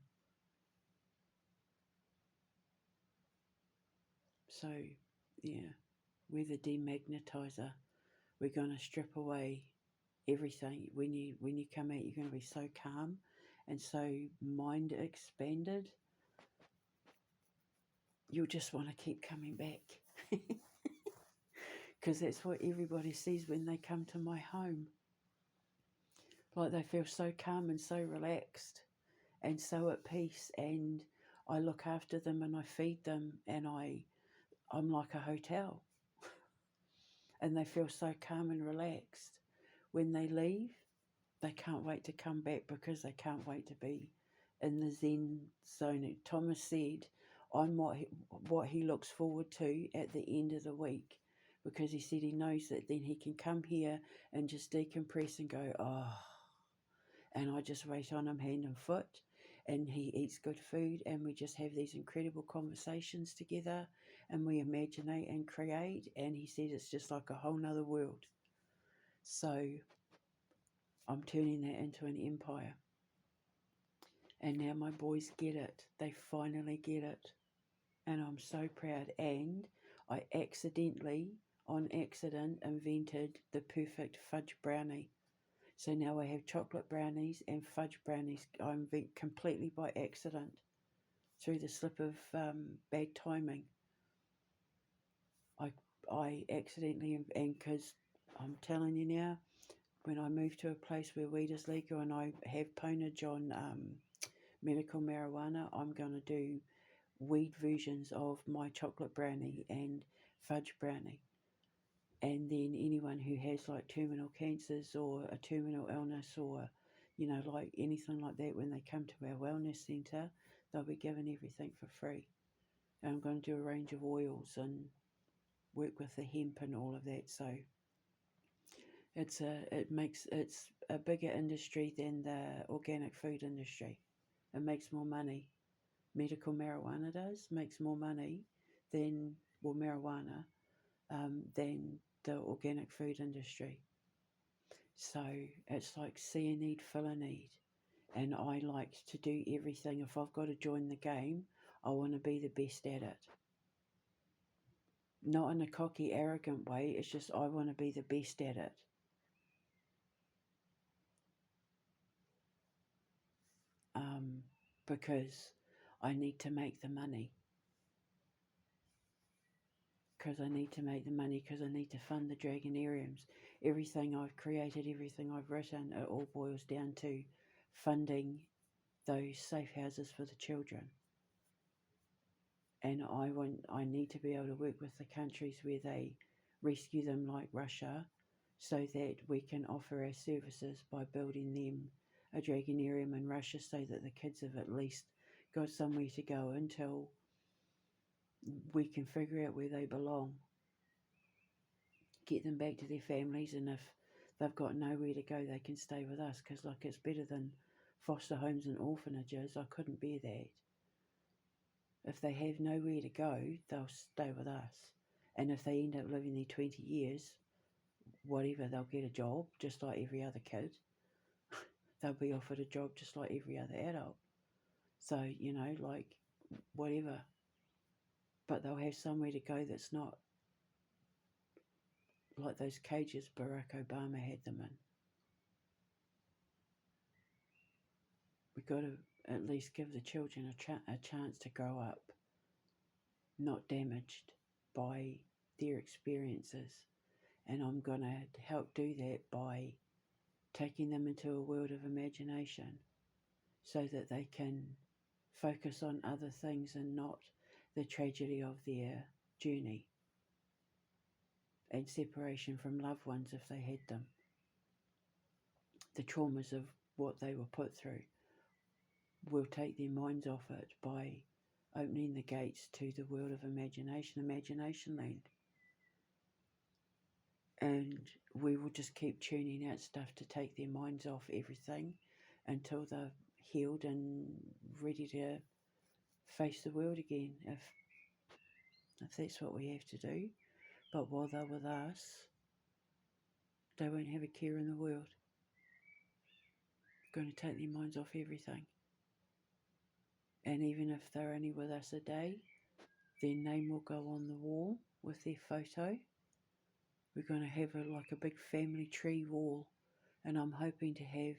So, yeah, we're the demagnetizer. We're going to strip away everything. When you come out, you're going to be so calm and so mind expanded. You'll just want to keep coming back. Because that's what everybody sees when they come to my home. Like they feel so calm and so relaxed and so at peace, and I look after them and I feed them, and I'm like a hotel. And they feel so calm and relaxed. When they leave, they can't wait to come back because they can't wait to be in the Zen zone. Thomas said, I'm what he looks forward to at the end of the week, because he said he knows that then he can come here and just decompress and go, oh, and I just wait on him hand and foot, and he eats good food, and we just have these incredible conversations together, and we imaginate and create, and he said it's just like a whole nother world. So I'm turning that into an empire. And now my boys get it. They finally get it. And I'm so proud. And I on accident, invented the perfect fudge brownie. So now I have chocolate brownies and fudge brownies. I invent completely by accident, through the slip of bad timing. I accidentally, and because I'm telling you now, when I move to a place where weed is legal and I have ponage on medical marijuana, I'm going to do weed versions of my chocolate brownie and fudge brownie. And then anyone who has like terminal cancers or a terminal illness, or, you know, like anything like that, when they come to our wellness centre, they'll be given everything for free. And I'm going to do a range of oils and work with the hemp and all of that. So it's a bigger industry than the organic food industry. It makes more money. Medical marijuana makes more money than, well, marijuana than the organic food industry. So it's like see a need, fill a need. And I like to do everything. If I've got to join the game, I want to be the best at it. Not in a cocky, arrogant way, it's just I want to be the best at it. Because I need to make the money. Because I need to make the money, because I need to fund the Dragonariums. Everything I've created, everything I've written, it all boils down to funding those safe houses for the children. And I need to be able to work with the countries where they rescue them, like Russia, so that we can offer our services by building them a Dragonarium in Russia, so that the kids have at least got somewhere to go until we can figure out where they belong, get them back to their families, and if they've got nowhere to go, they can stay with us, because like it's better than foster homes and orphanages. I couldn't bear that. If they have nowhere to go, they'll stay with us. And if they end up living there 20 years, whatever, they'll get a job just like every other kid. They'll be offered a job just like every other adult. So, you know, like whatever. But they'll have somewhere to go that's not like those cages Barack Obama had them in. We've got to at least give the children a chance to grow up not damaged by their experiences. And I'm going to help do that by taking them into a world of imagination so that they can focus on other things and not the tragedy of their journey and separation from loved ones if they had them. The traumas of what they were put through will take their minds off it by opening the gates to the world of imagination land. And we will just keep tuning out stuff to take their minds off everything until they're healed and ready to face the world again, if that's what we have to do. But while they're with us, they won't have a care in the world. We're going to take their minds off everything. And even if they're only with us a day, their name will go on the wall with their photo. We're going to have like a big family tree wall, and I'm hoping to have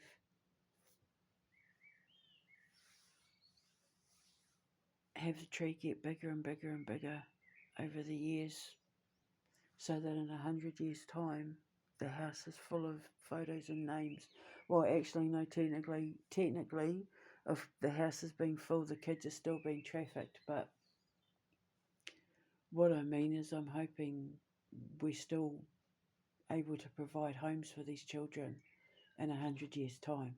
the tree get bigger and bigger and bigger over the years, so that in 100 years' time, the house is full of photos and names. Well, actually, no, technically, if the house is being full, the kids are still being trafficked. But what I mean is, I'm hoping we're still able to provide homes for these children in 100 years' time.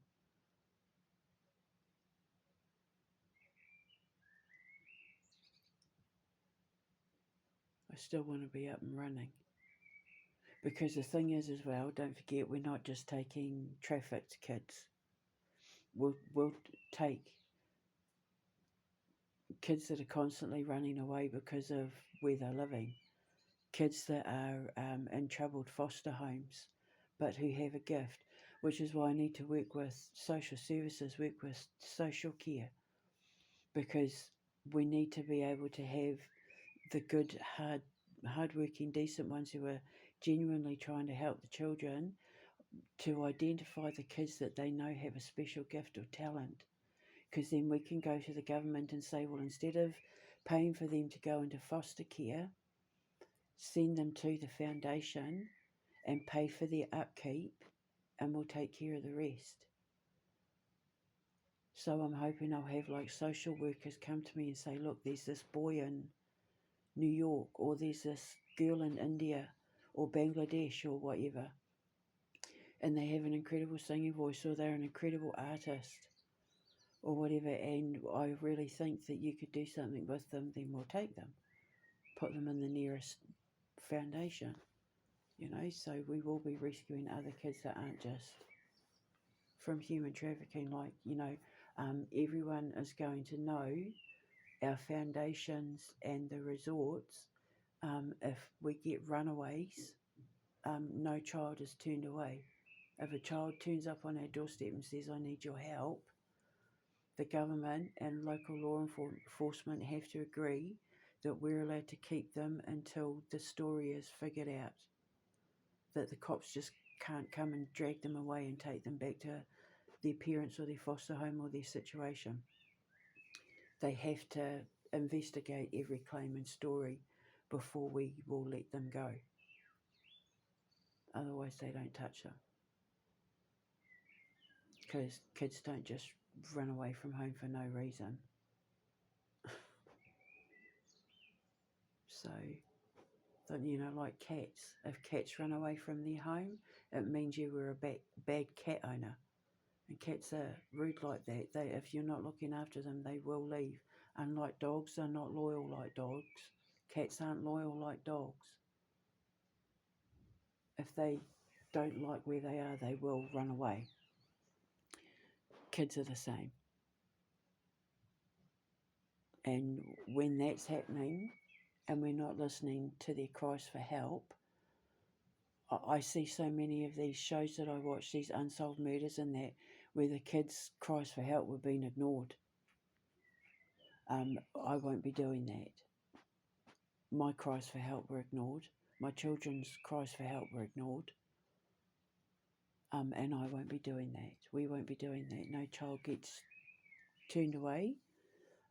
I still want to be up and running. Because the thing is as well, don't forget, we're not just taking trafficked kids. We'll take kids that are constantly running away because of where they're living. Kids that are in troubled foster homes, but who have a gift, which is why I need to work with social services, work with social care, because we need to be able to have the good, hard-working, decent ones who are genuinely trying to help the children, to identify the kids that they know have a special gift or talent, because then we can go to the government and say, well, instead of paying for them to go into foster care, send them to the foundation and pay for their upkeep, and we'll take care of the rest. So I'm hoping I'll have like social workers come to me and say, look, there's this boy in New York, or there's this girl in India or Bangladesh or whatever, and they have an incredible singing voice, or they're an incredible artist or whatever, and I really think that you could do something with them, then we'll take them, put them in the nearest foundation, so we will be rescuing other kids that aren't just from human trafficking. Like, everyone is going to know our foundations and the resorts If we get runaways, no child is turned away. If a child turns up on our doorstep and says, I need your help, the government and local law enforcement have to agree that we're allowed to keep them until the story is figured out. That the cops just can't come and drag them away and take them back to their parents or their foster home or their situation. They have to investigate every claim and story before we will let them go. Otherwise, they don't touch them. Because kids don't just run away from home for no reason. So, like cats. If cats run away from their home, it means you were a bad cat owner. And cats are rude like that. If you're not looking after them, they will leave. Unlike dogs, they're not loyal like dogs. Cats aren't loyal like dogs. If they don't like where they are, they will run away. Kids are the same. And when that's happening and we're not listening to their cries for help, I see so many of these shows that I watch, these unsolved murders and that, where the kids' cries for help were being ignored. I won't be doing that. My cries for help were ignored. My children's cries for help were ignored. And I won't be doing that. We won't be doing that. No child gets turned away,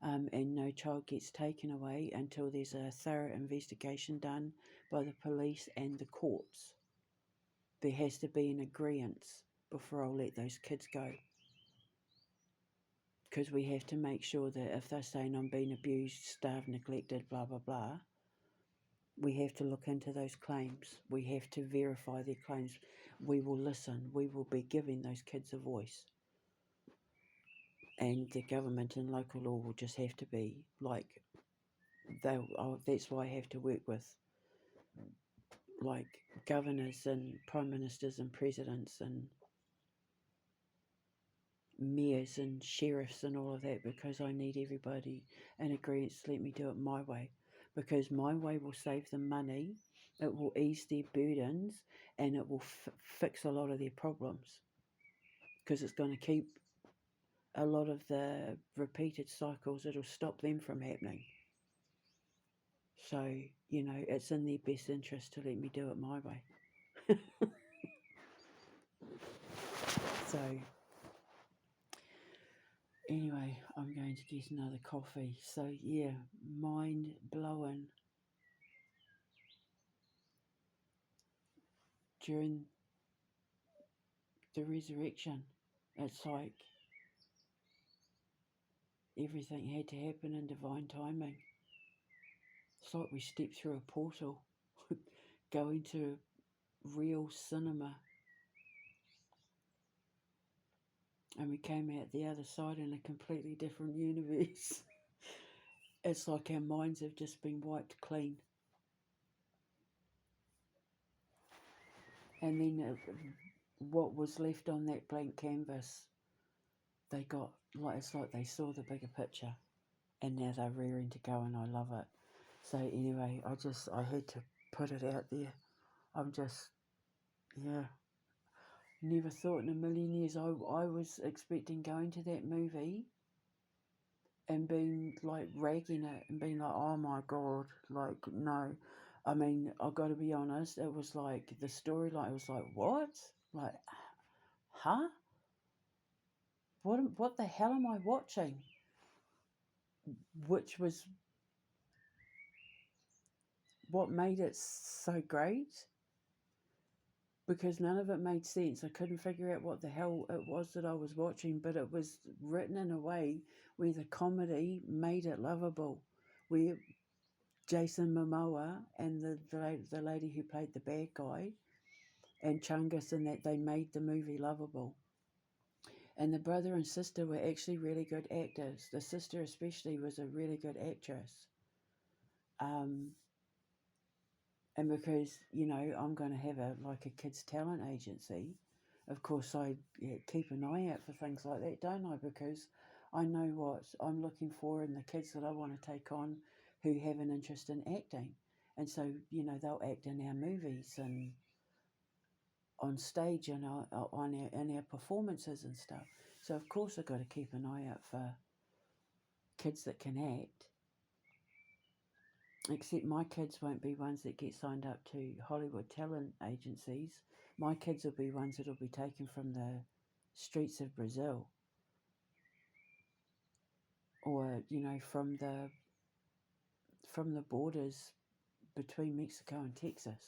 and no child gets taken away until there's a thorough investigation done by the police and the courts. There has to be an agreement before I'll let those kids go. Because we have to make sure that if they're saying I'm being abused, starved, neglected, blah, blah, blah, we have to look into those claims. We have to verify their claims. We will listen. We will be giving those kids a voice. And the government and local law will just have to be like, that's why I have to work with like governors and prime ministers and presidents and mayors and sheriffs and all of that, because I need everybody in agreement to let me do it my way, because my way will save them money, it will ease their burdens, and it will fix a lot of their problems, because it's going to keep a lot of the repeated cycles. It'll stop them from happening. So, it's in their best interest to let me do it my way. So, anyway, I'm going to get another coffee. So, yeah, mind blowing. During the resurrection, it's like everything had to happen in divine timing. It's like we stepped through a portal, going to real cinema, and we came out the other side in a completely different universe. It's like our minds have just been wiped clean. And then what was left on that blank canvas, they got, it's like they saw the bigger picture, and now they're rearing to go, and I love it. So anyway, I had to put it out there. I'm just, never thought in a million years I was expecting going to that movie and being like ragging it and being like, oh my God, like, no. I mean, I've got to be honest, it was like the storyline, it was like, what? Like, huh? What the hell am I watching? Which was what made it so great, because none of it made sense. I couldn't figure out what the hell it was that I was watching, but it was written in a way where the comedy made it lovable, where Jason Momoa and the lady who played the bad guy and Chungus, and that they made the movie lovable. And the brother and sister were actually really good actors. The sister especially was a really good actress. And because, I'm going to have a kids talent agency, of course I keep an eye out for things like that, don't I? Because I know what I'm looking for in the kids that I want to take on who have an interest in acting. And so, you know, they'll act in our movies and on stage and in our performances and stuff. So of course I've got to keep an eye out for kids that can act. Except my kids won't be ones that get signed up to Hollywood talent agencies. My kids will be ones that will be taken from the streets of Brazil, or you know, from the borders between Mexico and Texas,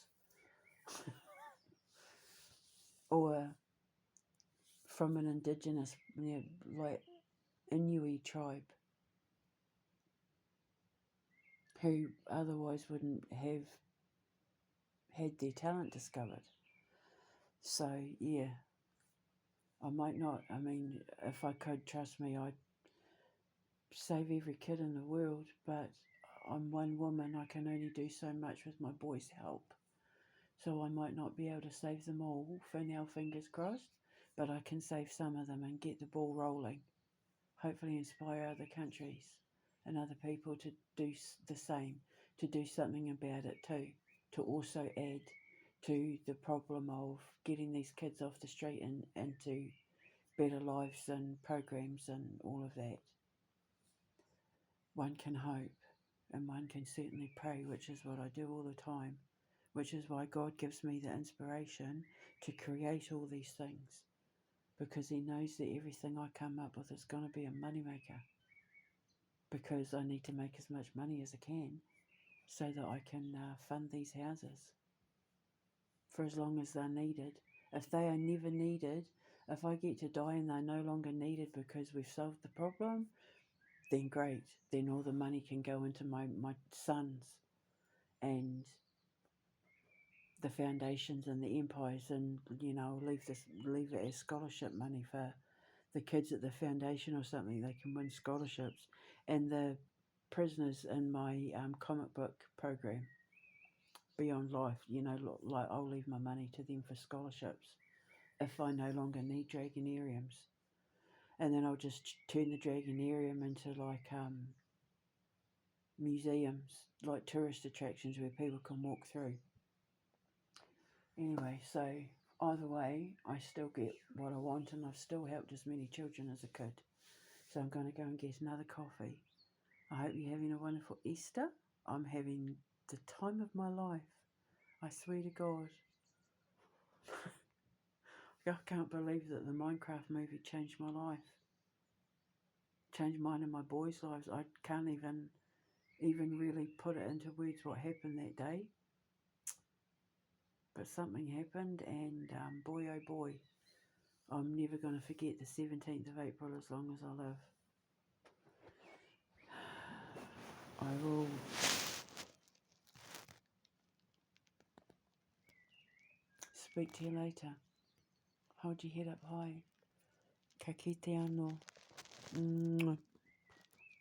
or from an indigenous, you know, like Inuit tribe, who otherwise wouldn't have had their talent discovered. So yeah, I might not. I mean, if I could, trust me, I'd save every kid in the world, but I'm one woman. I can only do so much with my boys' help. So I might not be able to save them all, for now, fingers crossed, but I can save some of them and get the ball rolling. Hopefully inspire other countries and other people to do the same, to do something about it too, to also add to the problem of getting these kids off the street and into better lives and programs and all of that. One can hope and one can certainly pray, which is what I do all the time, which is why God gives me the inspiration to create all these things, because He knows that everything I come up with is going to be a moneymaker, because I need to make as much money as I can so that I can fund these houses for as long as they're needed. If they are never needed, if I get to die and they're no longer needed because we've solved the problem, then great. Then all the money can go into my sons and the foundations and the empires, and you know, leave it as scholarship money for the kids at the foundation or something. They can win scholarships, and the prisoners in my comic book program, Beyond Life, you know, like I'll leave my money to them for scholarships if I no longer need dragonariums, and then I'll just turn the dragonarium into like museums, like tourist attractions where people can walk through. Anyway, so either way, I still get what I want, and I've still helped as many children as I could. So I'm going to go and get another coffee. I hope you're having a wonderful Easter. I'm having the time of my life. I swear to God. I can't believe that the Minecraft movie changed my life. Changed mine and my boys' lives. I can't even really put it into words what happened that day. But something happened, and boy oh boy, I'm never going to forget the 17th of April as long as I live. I will speak to you later. Hold your head up high. Ka kite anō.